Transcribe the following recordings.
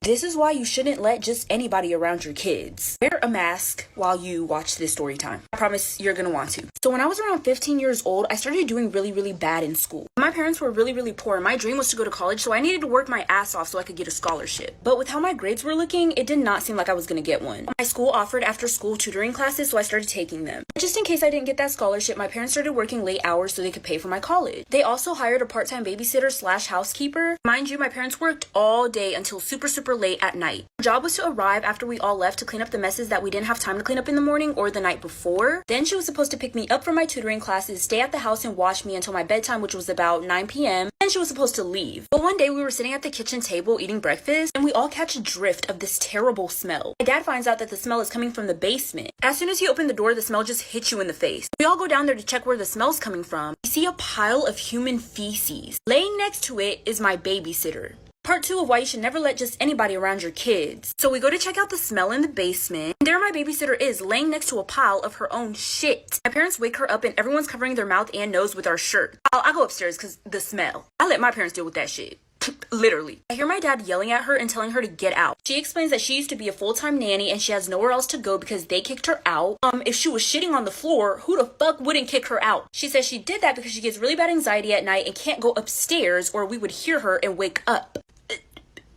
This is why you shouldn't let just anybody around your kids. Wear a mask while you watch this story time. I promise you're gonna want to. So when I was around 15 years old, I started doing really bad in school. My parents were really poor. My dream was to go to college, so I needed to work my ass off so I could get a scholarship. But with how my grades were looking, it did not seem like I was gonna get one. My school offered after school tutoring classes, so I started taking them. Just in case I didn't get that scholarship, my parents started working late hours so they could pay for my college. They also hired a part-time babysitter / housekeeper. Mind you, my parents worked all day until super late at night. Our job was to arrive after we all left to clean up the messes that we didn't have time to clean up in the morning or the night before. Then she was supposed to pick me up from my tutoring classes, stay at the house and watch me until my bedtime, which was about 9 p.m. Then she was supposed to leave. But one day we were sitting at the kitchen table eating breakfast and we all catch a drift of this terrible smell. My dad finds out that the smell is coming from the basement. As soon as he opened the door, the smell just hit you in the face. We all go down there to check where the smell's coming from. We see a pile of human feces. Laying next to it is my babysitter. Part 2 of why you should never let just anybody around your kids. So we go to check out the smell in the basement. And there my babysitter is, laying next to a pile of her own shit. My parents wake her up and everyone's covering their mouth and nose with our shirt. I go upstairs because the smell. I let my parents deal with that shit. Literally. I hear my dad yelling at her and telling her to get out. She explains that she used to be a full-time nanny and she has nowhere else to go because they kicked her out. If she was shitting on the floor, who the fuck wouldn't kick her out? She says she did that because she gets really bad anxiety at night and can't go upstairs or we would hear her and wake up.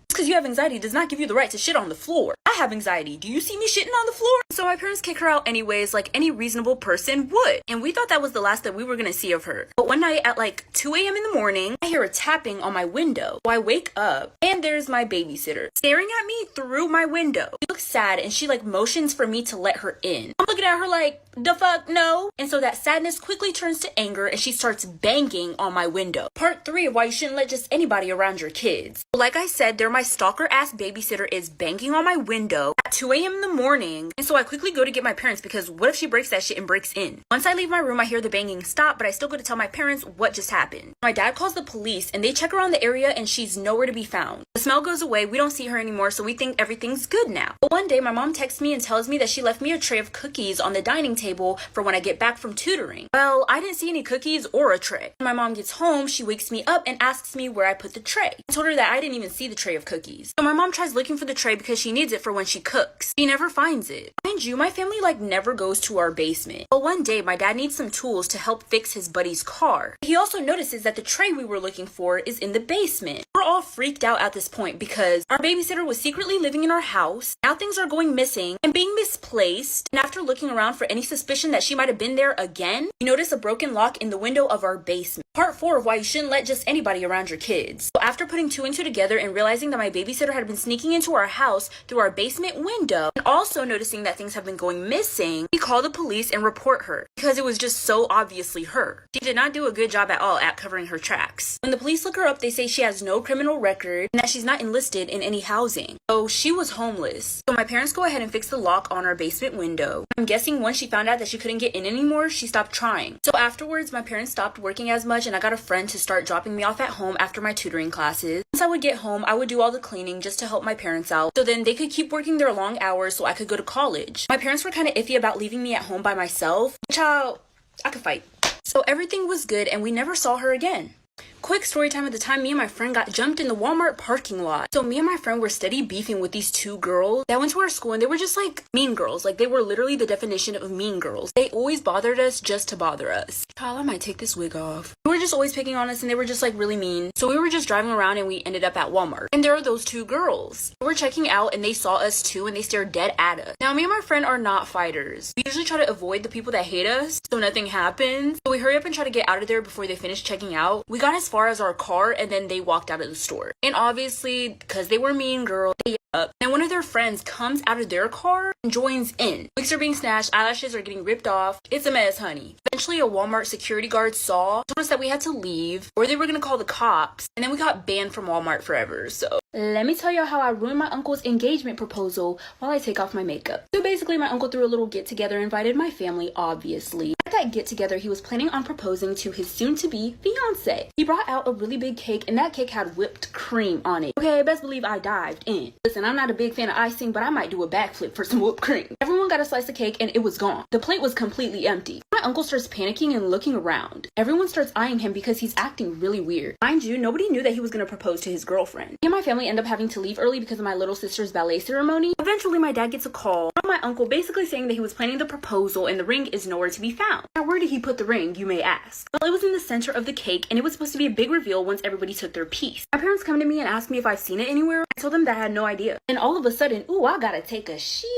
Because you have anxiety does not give you the right to shit on the floor. I have anxiety. Do you see me shitting on the floor? So my parents kick her out anyways, like any reasonable person would. And we thought that was the last that we were gonna see of her. But one night at like 2 a.m. in the morning, I hear a tapping on my window. So I wake up and there's my babysitter staring at me through my window. She looks sad and she like motions for me to let her in. I'm looking at her like, the fuck no? And so that sadness quickly turns to anger and she starts banging on my window. Part 3 of why you shouldn't let just anybody around your kids. Like I said, they're my stalker ass babysitter is banging on my window at 2 a.m. in the morning. And so I quickly go to get my parents because what if she breaks that shit and breaks in? Once I leave my room, I hear the banging stop, but I still go to tell my parents what just happened. My dad calls the police and they check around the area and she's nowhere to be found. The smell goes away, we don't see her anymore, so we think everything's good now. But one day my mom texts me and tells me that she left me a tray of cookies on the dining table for when I get back from tutoring. Well, I didn't see any cookies or a tray. When my mom gets home, she wakes me up and asks me where I put the tray. I told her that I didn't even see the tray of cookies. So my mom tries looking for the tray because she needs it for when she cooks. She never finds it. Mind you, my family like never goes to our basement. But one day my dad needs some tools to help fix his buddy's car. He also notices that the tray we were looking for is in the basement. We're all freaked out at this point because our babysitter was secretly living in our house. Now things are going missing and being misplaced. And after looking around for any suspicion that she might have been there again, we notice a broken lock in the window of our basement. Part 4 of why you shouldn't let just anybody around your kids. So after putting 2 and 2 together and realizing that my babysitter had been sneaking into our house through our basement window and also noticing that things have been going missing, we call the police and report her because it was just so obviously her. She did not do a good job at all at covering her tracks. When the police look her up, they say she has no criminal record and that she's not enlisted in any housing. So she was homeless. So my parents go ahead and fix the lock on our basement window. I'm guessing once she found out that she couldn't get in anymore, she stopped trying. So afterwards, my parents stopped working as much and I got a friend to start dropping me off at home after my tutoring classes. Once I would get home, I would do all the cleaning just to help my parents out. So then they could keep working their long hours so I could go to college. My parents were kind of iffy about leaving me at home by myself, which I could fight. So everything was good and we never saw her again. Quick story time. At the time, me and my friend got jumped in the Walmart parking lot. So me and my friend were steady beefing with these 2 girls that went to our school and they were just like mean girls. Like they were literally the definition of mean girls. They always bothered us just to bother us. Child, I might take this wig off. They were just always picking on us and they were just like really mean. So we were just driving around and we ended up at Walmart. And there are those 2 girls. They were checking out and they saw us too and they stared dead at us. Now me and my friend are not fighters. We usually try to avoid the people that hate us so nothing happens. So we hurry up and try to get out of there before they finish checking out. We got as far as our car and then they walked out of the store. And obviously, because they were mean girls, they up. And one of their friends comes out of their car and joins in. Wigs are being snatched, eyelashes are getting ripped off. It's a mess, honey. Eventually, a Walmart security guard told us that we had to leave or they were gonna call the cops. And then we got banned from Walmart forever. So let me tell y'all how I ruined my uncle's engagement proposal while I take off my makeup. So basically, my uncle threw a little get together, invited my family, obviously. At that get together, he was planning on proposing to his soon-to-be fiance. He brought out a really big cake and that cake had whipped cream on it. Okay, best believe I dived in. Listen, I'm not a big fan of icing, but I might do a backflip for some whipped cream. Everyone got a slice of cake and it was gone. The plate was completely empty. My uncle starts panicking and looking around. Everyone starts eyeing him because he's acting really weird. Mind you, nobody knew that he was going to propose to his girlfriend. Me and my family end up having to leave early because of my little sister's ballet ceremony. Eventually, my dad gets a call from my uncle basically saying that he was planning the proposal and the ring is nowhere to be found. Now, where did he put the ring, you may ask? Well, it was in the center of the cake and it was supposed to be a big reveal once everybody took their piece. My parents come to me and ask me if I've seen it anywhere. I told them that I had no idea. And all of a sudden, ooh, I gotta take a shit.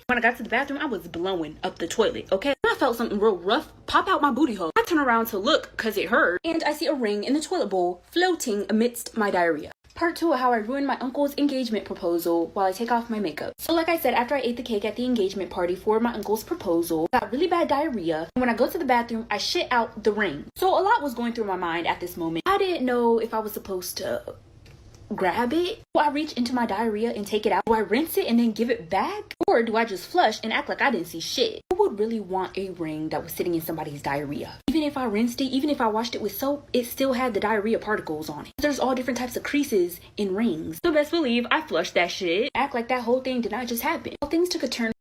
When I got to the bathroom, I was blowing up the toilet, okay? I felt something real rough pop out my booty hole. I turn around to look because it hurt, and I see a ring in the toilet bowl floating amidst my diarrhea. Part 2 of how I ruined my uncle's engagement proposal while I take off my makeup. So like I said, after I ate the cake at the engagement party for my uncle's proposal, I got really bad diarrhea. And when I go to the bathroom, I shit out the ring. So a lot was going through my mind at this moment. I didn't know if I was supposed to grab it. Do I reach into my diarrhea and take it out? Do I rinse it and then give it back? Or do I just flush and act like I didn't see shit? Who would really want a ring that was sitting in somebody's diarrhea? Even if I rinsed it, even if I washed it with soap, it still had the diarrhea particles on it. There's all different types of creases in rings. So best believe I flushed that shit. Act like that whole thing did not just happen. Well, things took a turn